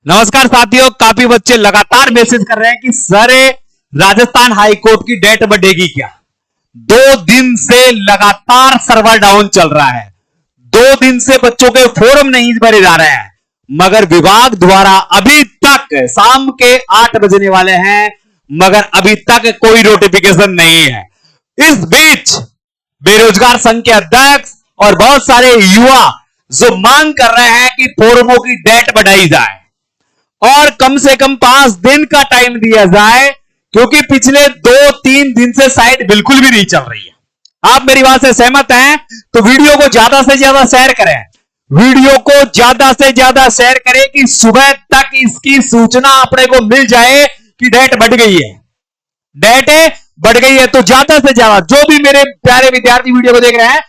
नमस्कार साथियों, काफी बच्चे लगातार मैसेज कर रहे हैं कि सर राजस्थान हाईकोर्ट की डेट बढ़ेगी क्या। 2 दिन से लगातार सर्वर डाउन चल रहा है। 2 दिन से बच्चों के फॉर्म नहीं भरे जा रहे हैं, मगर विभाग द्वारा अभी तक शाम के 8 बजने वाले हैं, मगर अभी तक कोई नोटिफिकेशन नहीं है। इस बीच बेरोजगार संघ के अध्यक्ष और बहुत सारे युवा जो मांग कर रहे हैं कि फॉर्मों की डेट बढ़ाई जाए और कम से कम 5 दिन का टाइम दिया जाए, क्योंकि पिछले 2-3 दिन से साइट बिल्कुल भी नहीं चल रही है। आप मेरी बात से सहमत हैं तो वीडियो को ज्यादा से ज्यादा शेयर करें। वीडियो को ज्यादा से ज्यादा शेयर करें कि सुबह तक इसकी सूचना अपने को मिल जाए कि डेट बढ़ गई है। डेट बढ़ गई है तो ज्यादा से ज्यादा जो भी मेरे प्यारे विद्यार्थी वीडियो को देख रहे हैं,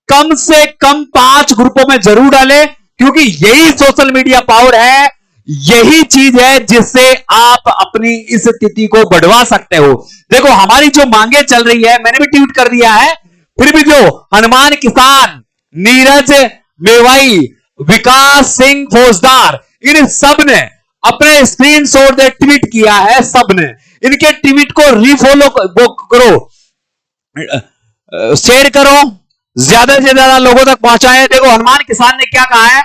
कम से कम 5 ग्रुपों में जरूर डालें, क्योंकि यही सोशल मीडिया पावर है, यही चीज है जिससे आप अपनी इस स्थिति को बढ़वा सकते हो। देखो हमारी जो मांगे चल रही है, मैंने भी ट्वीट कर दिया है, फिर भी जो हनुमान किसान, नीरज मेवाई, विकास सिंह फौजदार, इन सब ने अपने स्क्रीनशॉट से ट्वीट किया है। सब ने इनके ट्वीट को रीफॉलो करो, शेयर करो, ज्यादा से ज्यादा लोगों तक पहुंचाएं। देखो हनुमान किसान ने क्या कहा है,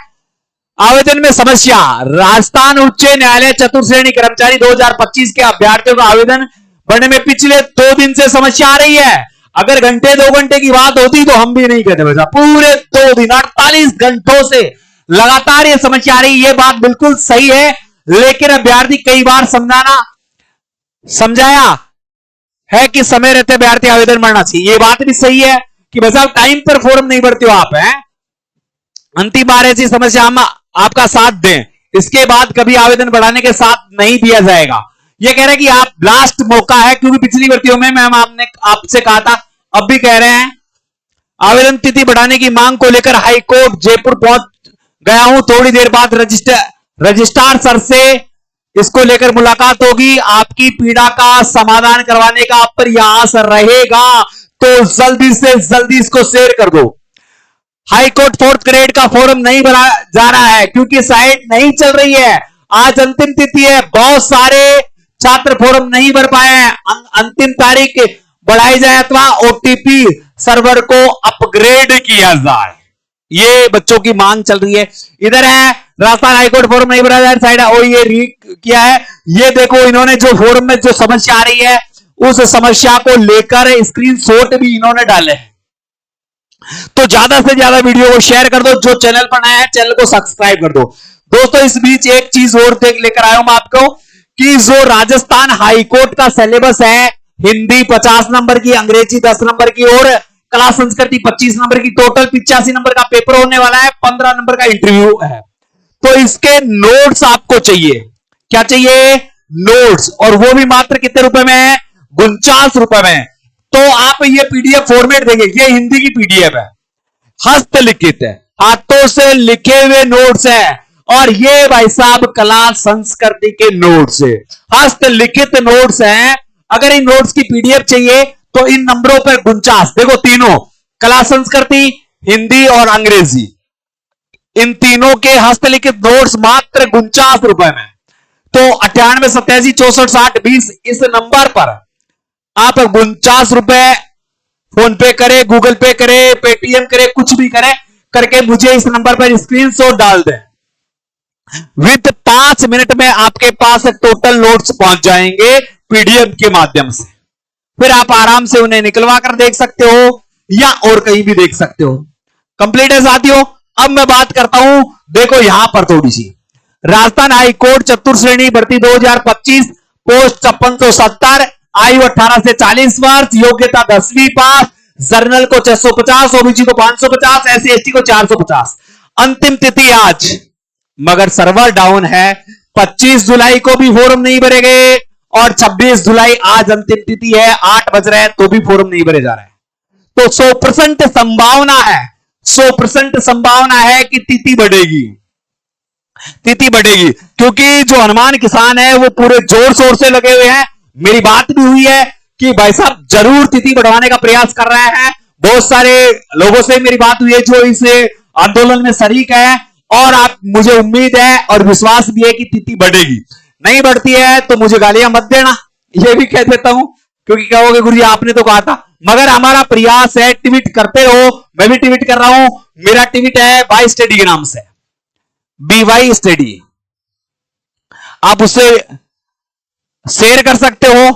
आवेदन में समस्या, राजस्थान उच्च न्यायालय चतुर्थ श्रेणी कर्मचारी 2025 के अभ्यर्थियों का आवेदन भरने में पिछले 2 दिन से समस्या आ रही है। अगर घंटे 2 घंटे की बात होती तो हम भी नहीं कहते, बचा पूरे 2 दिन 48 घंटों से लगातार ये समस्या आ रही। ये बात बिल्कुल सही है, लेकिन अभ्यर्थी कई बार समझाया है कि समय रहते अभ्यर्थी आवेदन भरना चाहिए। ये बात भी सही है कि बस आप टाइम पर फॉर्म नहीं भरते हो आप, हैं अंतिम बार ऐसी समस्या हम आपका साथ दें, इसके बाद कभी आवेदन बढ़ाने के साथ नहीं दिया जाएगा। ये कह रहे हैं कि आप लास्ट मौका है, क्योंकि पिछली भर्तियों में मैम आपने आपसे कहा था, अब भी कह रहे हैं। आवेदन तिथि बढ़ाने की मांग को लेकर हाईकोर्ट जयपुर पहुंच गया हूं, थोड़ी देर बाद रजिस्ट्रार सर से इसको लेकर मुलाकात होगी। आपकी पीड़ा का समाधान करवाने का प्रयास रहेगा, तो जल्दी से जल्दी इसको शेयर कर दो। हाईकोर्ट 4th ग्रेड का फॉर्म नहीं भरा जा रहा है क्योंकि साइट नहीं चल रही है। आज अंतिम तिथि है, बहुत सारे छात्र फॉर्म नहीं भर पाए हैं। अंतिम तारीख बढ़ाई जाए अथवा ओटीपी सर्वर को अपग्रेड किया जाए, ये बच्चों की मांग चल रही है। इधर है राजस्थान हाईकोर्ट फॉर्म नहीं भरा जाए, साइड और ये रीक किया है। ये देखो इन्होंने जो फॉर्म में जो समस्या आ रही है, उस समस्या को लेकर स्क्रीनशॉट भी इन्होंने डाले हैं। तो ज्यादा से ज्यादा वीडियो को शेयर कर दो, जो चैनल पर नया है चैनल को सब्सक्राइब कर दो। दोस्तों इस बीच एक चीज और लेकर आया हूं मैं आपको कि जो राजस्थान हाईकोर्ट का सिलेबस है, हिंदी 50 नंबर की, अंग्रेजी 10 नंबर की और कला संस्कृति 25 नंबर की, टोटल 85 नंबर का पेपर होने वाला है, 15 नंबर का इंटरव्यू है। तो इसके नोट्स आपको चाहिए, क्या चाहिए? नोट्स, और वो भी मात्र कितने रुपए में है? 49 रुपए में। तो आप ये पीडीएफ फॉर्मेट देंगे, ये हिंदी की पीडीएफ है, हस्तलिखित है, हाथों से लिखे हुए नोट्स है, और ये भाई साहब कला संस्कृति के नोट्स है, हस्तलिखित नोट्स हैं। अगर इन नोट्स की पीडीएफ चाहिए तो इन नंबरों पर 49, देखो तीनों, कला संस्कृति, हिंदी और अंग्रेजी, इन तीनों के हस्तलिखित नोट्स मात्र 49 रुपए में। तो 98 87 64 60 20 इस नंबर पर आप 49 रुपए फोन पे करे, गूगल पे करे, पेटीएम करे, कुछ भी करे करके मुझे इस नंबर पर स्क्रीनशॉट डाल दें। विद 5 मिनट में आपके पास टोटल नोट्स पहुंच जाएंगे पीडीएफ के माध्यम से। फिर आप आराम से उन्हें निकलवा कर देख सकते हो या और कहीं भी देख सकते हो। कंप्लीट है साथियों। अब मैं बात करता हूं, देखो यहां पर थोड़ी सी, राजस्थान हाईकोर्ट चतुर्थ श्रेणी भर्ती 2025, पोस्ट 5670, आयु 18 से 40 वर्ष, योग्यता 10वीं पास, जर्नल को 650, ओबीसी को 550, एससी एसटी को 450। अंतिम तिथि आज, मगर सर्वर डाउन है। 25 जुलाई को भी फॉर्म नहीं भरे गए और 26 जुलाई आज अंतिम तिथि है, 8 बज रहे हैं तो भी फॉर्म नहीं भरे जा रहे हैं। तो 100% संभावना है, 100% संभावना है कि तिथि बढ़ेगी, तिथि बढ़ेगी, क्योंकि जो हनुमान किसान है वो पूरे जोर शोर से लगे हुए हैं। मेरी बात भी हुई है कि भाई साहब जरूर तिथि बढ़वाने का प्रयास कर रहे हैं। बहुत सारे लोगों से मेरी बात हुई है जो इस आंदोलन में शरीक है। और आप, मुझे उम्मीद है और विश्वास भी है कि तिथि बढ़ेगी। नहीं बढ़ती है तो मुझे गालियां मत देना, ये भी कह देता हूं, क्योंकि कहोगे गुरुजी आपने तो कहा था। मगर हमारा प्रयास है, ट्वीट करते रहो, मैं भी ट्वीट कर रहा हूं। मेरा ट्वीट है वाई स्टडी के नाम से, BY स्टडी, आप उससे शेयर कर सकते हो,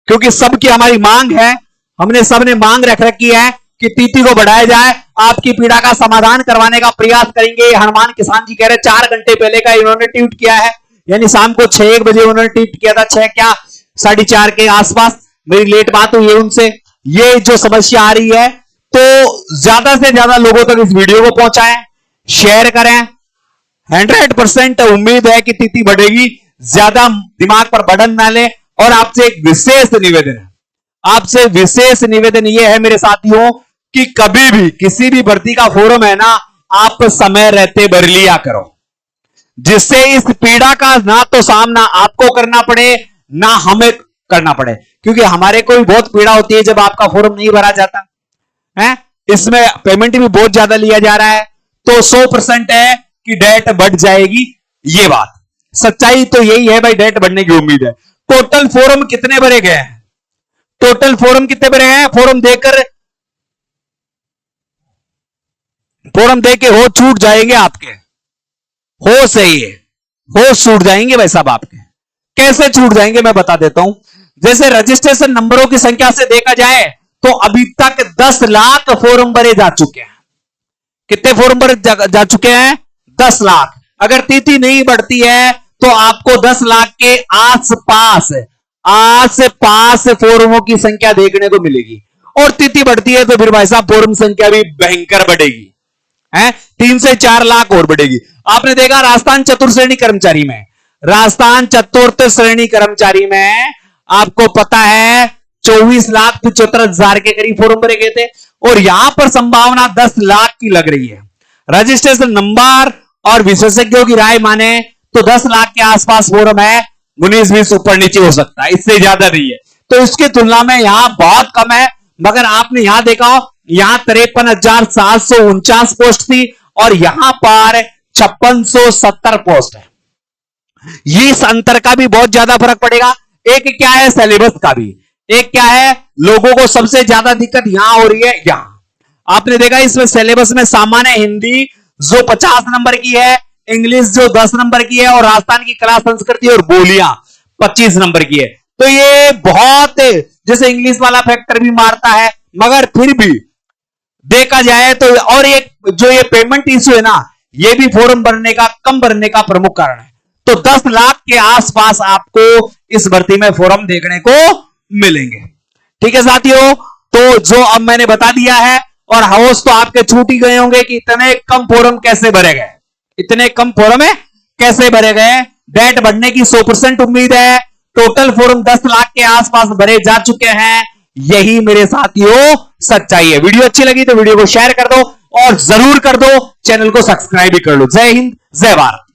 क्योंकि सबकी हमारी मांग है, हमने सबने मांग रख रखी है कि तिथि को बढ़ाया जाए, आपकी पीड़ा का समाधान करवाने का प्रयास करेंगे। हनुमान किसान जी कह रहे 4 घंटे पहले का इन्होंने ट्वीट किया है, यानी शाम को 6 बजे उन्होंने ट्वीट किया था, 6 क्या 4:30 के आसपास। मेरी लेट बात हुई है उनसे। ये जो समस्या आ रही है, तो ज्यादा से ज्यादा लोगों तक इस वीडियो को पहुंचाएं, शेयर करें। 100% उम्मीद है कि तिथि बढ़ेगी, ज्यादा दिमाग पर बर्डन ना लें। और आपसे एक विशेष निवेदन है, आपसे विशेष निवेदन यह है मेरे साथियों, कि कभी भी किसी भी भर्ती का फोरम है ना, आप समय रहते भर लिया करो, जिससे इस पीड़ा का ना तो सामना आपको करना पड़े ना हमें करना पड़े। क्योंकि हमारे को भी बहुत पीड़ा होती है जब आपका फोरम नहीं भरा जाता है, इसमें पेमेंट भी बहुत ज्यादा लिया जा रहा है। तो 100% है कि डेट बढ़ जाएगी, ये बात सच्चाई तो यही है भाई, डेट बढ़ने की उम्मीद है। टोटल फोरम कितने भरे गए हैं, टोटल फोरम कितने भरे हैं, फोरम देके हो छूट जाएंगे आपके, हो सही है, हो छूट जाएंगे भाई साहब आपके। कैसे छूट जाएंगे मैं बता देता हूं। जैसे रजिस्ट्रेशन नंबरों की संख्या से देखा जाए तो अभी तक 10 लाख फोरम भरे जा चुके हैं। कितने फोरम भरे जा चुके हैं, 10 लाख। अगर तिथि नहीं बढ़ती है तो आपको 10 लाख के आस फोरमों की संख्या देखने को मिलेगी। और तिथि बढ़ती है तो फिर भाई साहब फोरम संख्या भी भयंकर बढ़ेगी, है 3 से 4 लाख और बढ़ेगी। आपने देखा राजस्थान चतुर्थ श्रेणी कर्मचारी में, राजस्थान चतुर्थ श्रेणी कर्मचारी में आपको पता है 24,75,000 के करीब फोरम भरे गए थे, और यहां पर संभावना 10 लाख की लग रही है। रजिस्ट्रेशन नंबर और विशेषज्ञों की राय माने तो 10 लाख के आसपास फोरम है, 19-20 ऊपर नीचे हो सकता है, इससे ज्यादा नहीं है। तो इसकी तुलना में यहां बहुत कम है। मगर आपने यहां देखा हो, यहां 53,749 पोस्ट थी और यहां पर 5670 पोस्ट है। इस अंतर का भी बहुत ज्यादा फर्क पड़ेगा। एक क्या है सिलेबस का भी, एक क्या है लोगों को सबसे ज्यादा दिक्कत यहां हो रही है। यहां आपने देखा इसमें सिलेबस में सामान्य हिंदी जो 50 नंबर की है, इंग्लिश जो 10 नंबर की है, और राजस्थान की कला संस्कृति और बोलियां 25 नंबर की है। तो ये बहुत, जैसे इंग्लिश वाला फैक्टर भी मारता है, मगर फिर भी देखा जाए तो, और एक जो ये पेमेंट इश्यू है ना, ये भी फोरम भरने का, कम भरने का प्रमुख कारण है। तो 10 लाख के आसपास आपको इस भर्ती में फोरम देखने को मिलेंगे। ठीक है साथियों, तो जो अब मैंने बता दिया है, और हाउस तो आपके छूट ही गए होंगे कि इतने कम फोरम कैसे भरे गए, इतने कम फोरम है कैसे भरे गए। डेट बढ़ने की 100% उम्मीद है। टोटल फोरम 10 लाख के आसपास भरे जा चुके हैं। यही मेरे साथियों सच्चाई है। वीडियो अच्छी लगी तो वीडियो को शेयर कर दो, और जरूर कर दो, चैनल को सब्सक्राइब भी कर लो। जय हिंद, जय भारत।